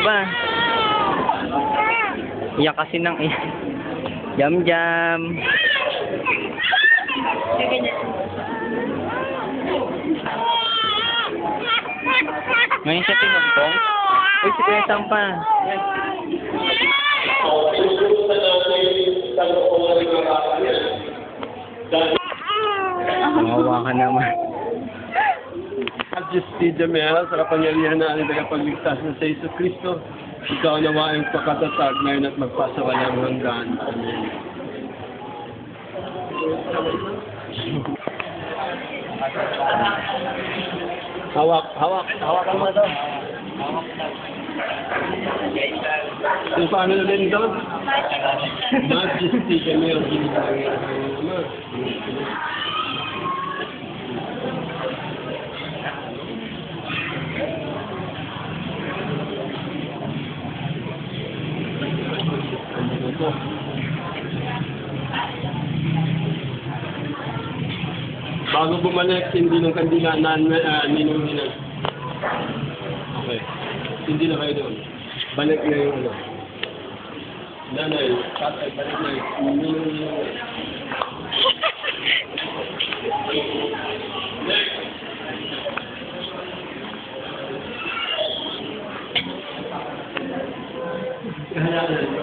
ba? Iyak kasi ng iyak. Jam-jam. Ngayon siya tinumpong? Uy, si Kuya Sampa. Mawawa ka naman. At Diyos di Jamel, sa kapangyarihan na ang tagapagligtas na sa Iso Kristo, ikaw nawa ang pakatatag ngayon at magpasawalang hanggan. Amen. Hawak mo doon. Yung paano na din doon? Majesty Jamel, bago bumalik, hindi ng kandila ninong. Okay. Hindi na kayo doon. Balik na yung ano. Nanay, tatay, balik na yung ninong.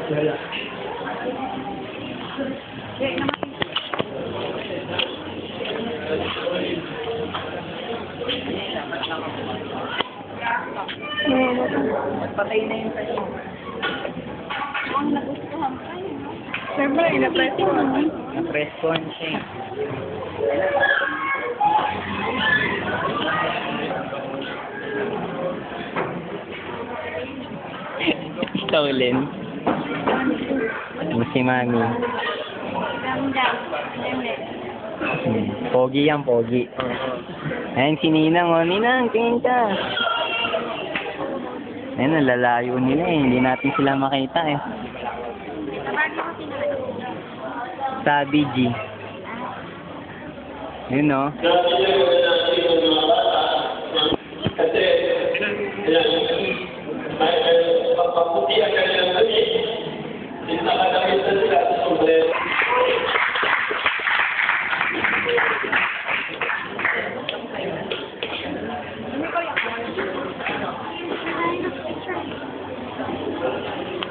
Kaya. Patay na yung tayo. Ang nagustuhan tayo. Siyempre, ina-press ko. Na-press ko siya. Stolen. Si Mami. Pogi yan, pogi. Ayan si Ninang, oh. Ninang, tingin ka. Ayan, nalalayo nila eh. Hindi natin sila makita eh. Sa BG. Yun oh. Kasi, paputi ang kanilang damit. Hindi nakadamit na sila sa sombrero.